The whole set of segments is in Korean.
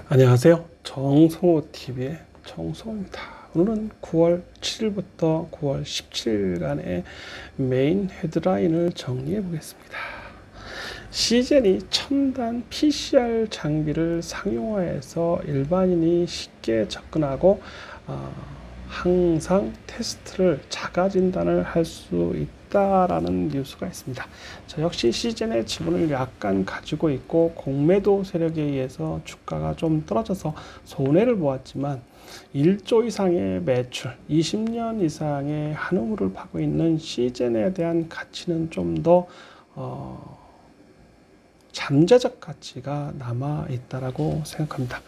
안녕하세요. 정성호TV의 정성호입니다. 오늘은 9월 7일부터 9월 17일간의 메인 헤드라인을 정리해 보겠습니다. 시젠이 첨단 PCR 장비를 상용화해서 일반인이 쉽게 접근하고 항상 테스트를 자가 진단을 할 수 있다라는 뉴스가 있습니다. 저 역시 시젠의 지분을 약간 가지고 있고 공매도 세력에 의해서 주가가 좀 떨어져서 손해를 보았지만 1조 이상의 매출, 20년 이상의 한우물을 파고 있는 시젠에 대한 가치는 좀 더 잠재적 가치가 남아 있다라고 생각합니다.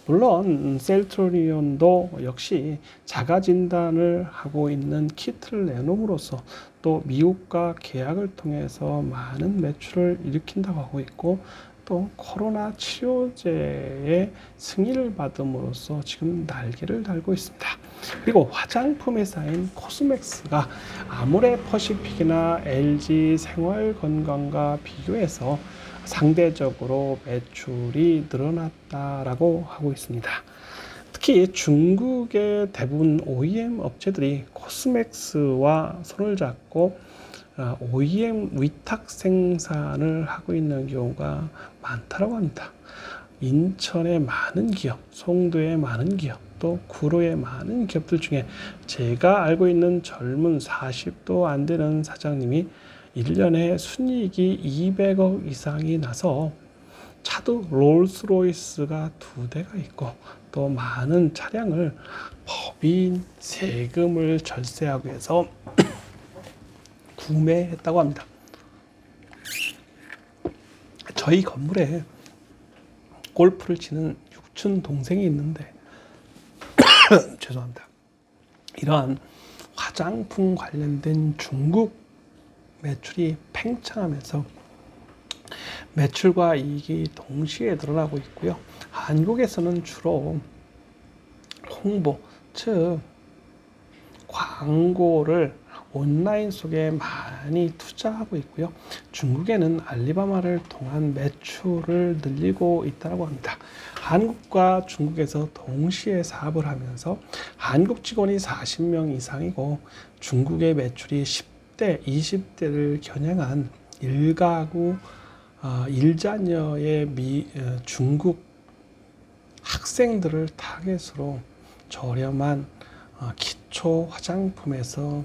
물론 셀트리온도 역시 자가 진단을 하고 있는 키트를 내놓음으로써 또 미국과 계약을 통해서 많은 매출을 일으킨다고 하고 있고, 또 코로나 치료제의 승인을 받음으로써 지금 날개를 달고 있습니다. 그리고 화장품 회사인 코스맥스가 아모레 퍼시픽이나 LG 생활건강과 비교해서 상대적으로 매출이 늘어났다라고 하고 있습니다. 특히 중국의 대부분 OEM 업체들이 코스맥스와 손을 잡고 OEM 위탁 생산을 하고 있는 경우가 많다고 합니다. 인천의 많은 기업, 송도의 많은 기업, 또 구로의 많은 기업들 중에 제가 알고 있는 젊은 40도 안 되는 사장님이 1년에 순이익이 200억 이상이 나서 차도 롤스로이스가 2대가 있고 또 많은 차량을 법인 세금을 절세하기 위해서 구매했다고 합니다. 저희 건물에 골프를 치는 육촌 동생이 있는데 죄송합니다. 이러한 화장품 관련된 중국 매출이 팽창하면서 매출과 이익이 동시에 늘어나고 있고요. 한국에서는 주로 홍보, 즉 광고를 온라인 속에 많이 투자하고 있고요. 중국에는 알리바바를 통한 매출을 늘리고 있다고 합니다. 한국과 중국에서 동시에 사업을 하면서 한국 직원이 40명 이상이고 중국의 매출이 10대, 20대를 겨냥한 일가구 1자녀의 중국 학생들을 타겟으로 저렴한 기초 화장품에서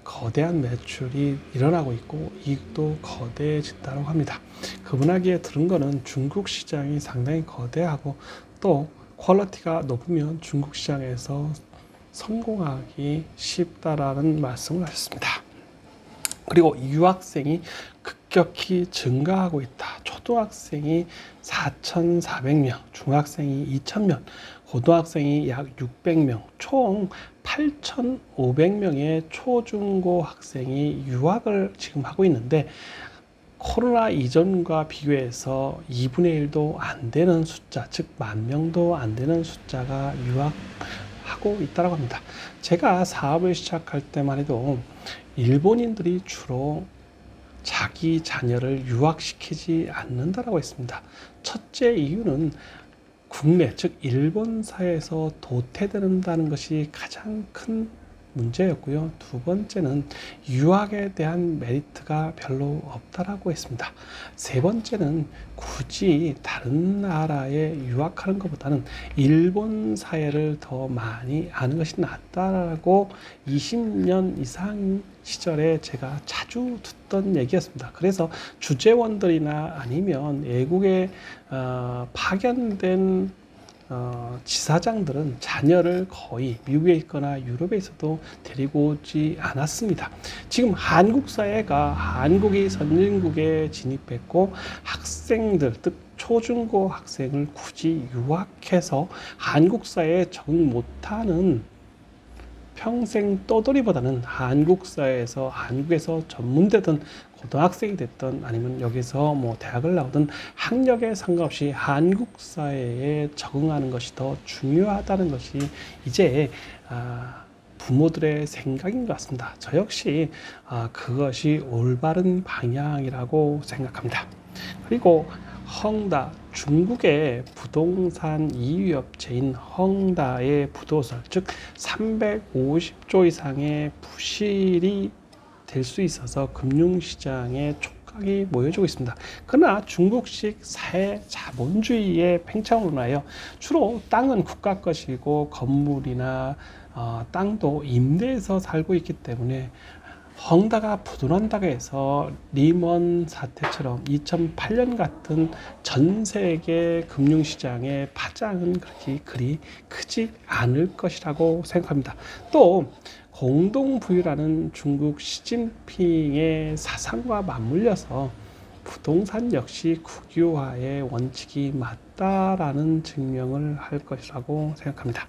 거대한 매출이 일어나고 있고 이익도 거대해진다고 합니다. 그분에게 들은 거는 중국 시장이 상당히 거대하고 또 퀄리티가 높으면 중국 시장에서 성공하기 쉽다라는 말씀을 하셨습니다. 그리고 유학생이 급격히 증가하고 있다. 초등학생이 4,400명, 중학생이 2,000명, 고등학생이 약 600명, 총 8,500명의 초중고 학생이 유학을 지금 하고 있는데 코로나 이전과 비교해서 2분의 1도 안 되는 숫자, 즉 10,000명도 안 되는 숫자가 유학하고 있다고 합니다. 제가 사업을 시작할 때만 해도 일본인들이 주로 자기 자녀를 유학시키지 않는다라고 했습니다. 첫째 이유는 국내, 즉 일본사에서 도태된다는 것이 가장 큰 문제였고요. 두 번째는 유학에 대한 메리트가 별로 없다라고 했습니다. 세 번째는 굳이 다른 나라에 유학하는 것보다는 일본 사회를 더 많이 아는 것이 낫다라고 20년 이상 시절에 제가 자주 듣던 얘기였습니다. 그래서 주재원들이나 아니면 외국에 파견된 지사장들은 자녀를 거의 미국에 있거나 유럽에 있어도 데리고 오지 않았습니다. 지금 한국 사회가 한국이 선진국에 진입했고 학생들, 즉 초중고 학생을 굳이 유학해서 한국 사회에 적응 못하는 평생 떠돌이보다는 한국 사회에서 한국에서 전문되든 고등학생이 됐든 아니면 여기서 뭐 대학을 나오든 학력에 상관없이 한국 사회에 적응하는 것이 더 중요하다는 것이 이제 부모들의 생각인 것 같습니다. 저 역시 그것이 올바른 방향이라고 생각합니다. 그리고 헝다, 중국의 부동산 2위 업체인 헝다의 부도설, 즉 350조 이상의 부실이 될 수 있어서 금융시장에 촉각이 모여지고 있습니다. 그러나 중국식 사회 자본주의의 팽창으로 인하여 주로 땅은 국가 것이고 건물이나 땅도 임대해서 살고 있기 때문에 헝다가 부도난다고 해서 리먼 사태처럼 2008년 같은 전 세계 금융시장의 파장은 그리 크지 않을 것이라고 생각합니다. 또 공동부유라는 중국 시진핑의 사상과 맞물려서 부동산 역시 국유화의 원칙이 맞다라는 증명을 할 것이라고 생각합니다.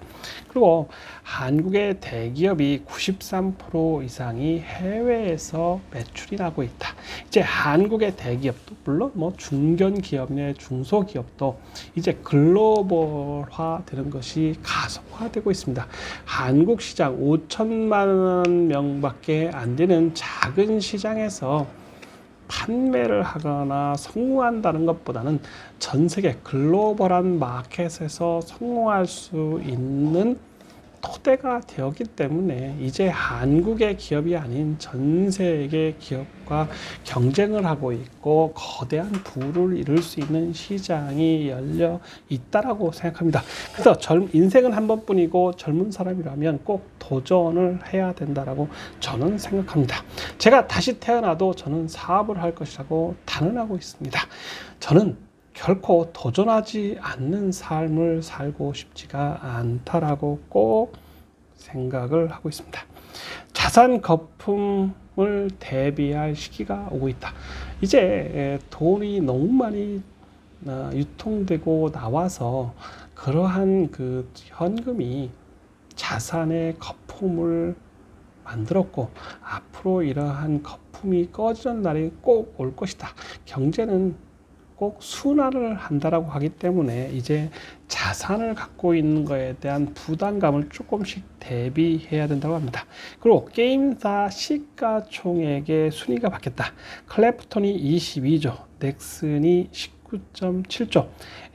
그리고 한국의 대기업이 93% 이상이 해외에서 매출이 나고 있다. 이제 한국의 대기업도 물론 뭐 중견기업이나 중소기업도 이제 글로벌화 되는 것이 가속화되고 있습니다. 한국 시장 5천만 명밖에 안 되는 작은 시장에서 판매를 하거나 성공한다는 것보다는 전 세계 글로벌한 마켓에서 성공할 수 있는 토대가 되었기 때문에 이제 한국의 기업이 아닌 전 세계 기업과 경쟁을 하고 있고 거대한 부를 이룰 수 있는 시장이 열려 있다라고 생각합니다. 그래서 인생은 한 번뿐이고 젊은 사람이라면 꼭 도전을 해야 된다라고 저는 생각합니다. 제가 다시 태어나도 저는 사업을 할 것이라고 단언하고 있습니다. 저는 결코 도전하지 않는 삶을 살고 싶지가 않다라고 꼭 생각을 하고 있습니다. 자산 거품을 대비할 시기가 오고 있다. 이제 돈이 너무 많이 유통되고 나와서 그러한 그 현금이 자산의 거품을 만들었고 앞으로 이러한 거품이 꺼지는 날이 꼭 올 것이다. 경제는 꼭 순환을 한다라고 하기 때문에 이제 자산을 갖고 있는 것에 대한 부담감을 조금씩 대비해야 된다고 합니다. 그리고 게임사 시가총액의 순위가 바뀌었다. 클래프톤이 22조, 넥슨이 19.7조,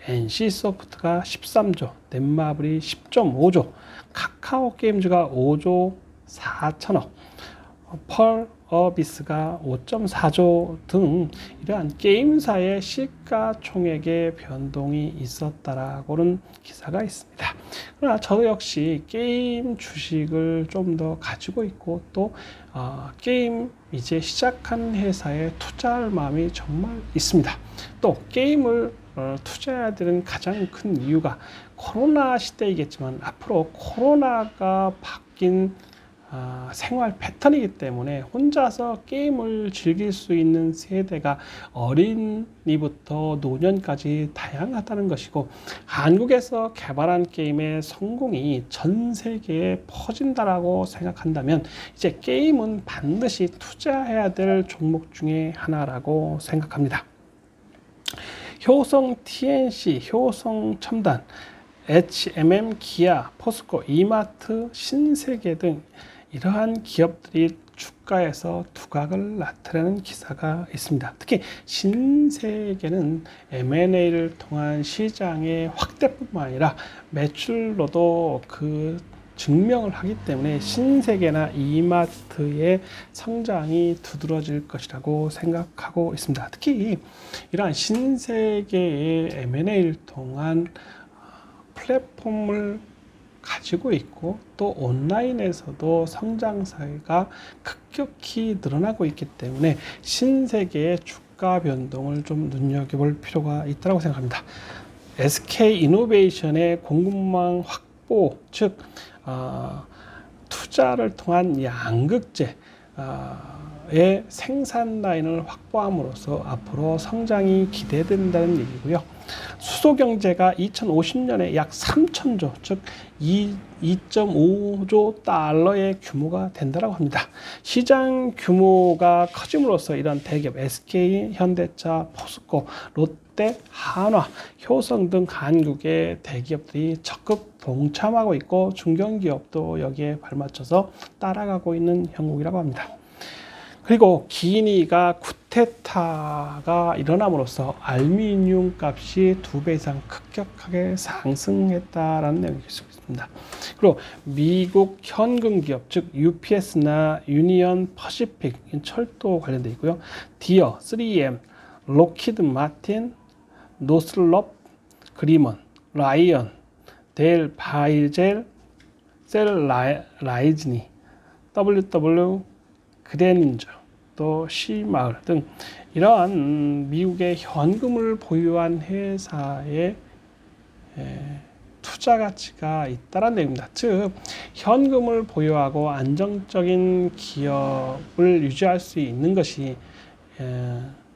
NC소프트가 13조, 넷마블이 10.5조, 카카오 게임즈가 5조 4천억, 펄어비스가 5.4조 등 이러한 게임사의 시가총액의 변동이 있었다라고는 기사가 있습니다. 그러나 저 역시 게임 주식을 좀 더 가지고 있고 또 게임 이제 시작한 회사에 투자할 마음이 정말 있습니다. 또 게임을 투자해야 되는 가장 큰 이유가 코로나 시대이겠지만 앞으로 코로나가 바뀐 생활 패턴이기 때문에 혼자서 게임을 즐길 수 있는 세대가 어린이부터 노년까지 다양하다는 것이고 한국에서 개발한 게임의 성공이 전 세계에 퍼진다라고 생각한다면 이제 게임은 반드시 투자해야 될 종목 중에 하나라고 생각합니다. 효성 TNC, 효성 첨단, HMM 기아, 포스코, 이마트, 신세계 등 이러한 기업들이 주가에서 두각을 나타내는 기사가 있습니다. 특히 신세계는 M&A를 통한 시장의 확대뿐만 아니라 매출로도 그 증명을 하기 때문에 신세계나 이마트의 성장이 두드러질 것이라고 생각하고 있습니다. 특히 이러한 신세계의 M&A를 통한 플랫폼을 가지고 있고 또 온라인에서도 성장세가 급격히 늘어나고 있기 때문에 신세계의 주가 변동을 좀 눈여겨볼 필요가 있다고 생각합니다. SK이노베이션의 공급망 확보, 즉 투자를 통한 양극재의 생산 라인을 확보함으로써 앞으로 성장이 기대된다는 얘기고요. 수소경제가 2050년에 약 3천조, 즉 2.5조 달러의 규모가 된다고 합니다. 시장 규모가 커짐으로써 이런 대기업 SK, 현대차, 포스코, 롯데, 한화, 효성 등 한국의 대기업들이 적극 동참하고 있고 중견기업도 여기에 발맞춰서 따라가고 있는 형국이라고 합니다. 그리고 기니가 쿠데타가 일어남으로써 알루미늄 값이 2배 이상 급격하게 상승했다라는 내용이 있습니다. 그리고 미국 현금 기업 즉 UPS나 유니언 퍼시픽 철도 관련돼 있고요. 디어, 3M, 로키드 마틴, 노슬롭, 그리먼, 라이언, 델 바이젤, 셀 라이즈니, WW 그레닌저, 또 시마을 등 이러한 미국의 현금을 보유한 회사의 투자 가치가 있다는 내용입니다. 즉 현금을 보유하고 안정적인 기업을 유지할 수 있는 것이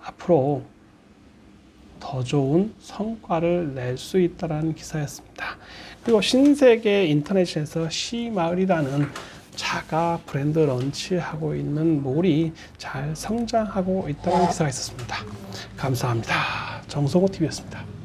앞으로 더 좋은 성과를 낼 수 있다는 기사였습니다. 그리고 신세계 인터넷에서 시마을이라는 자가 브랜드 런치하고 있는 몰이 잘 성장하고 있다는 기사가 있었습니다. 감사합니다. 정성호 TV였습니다.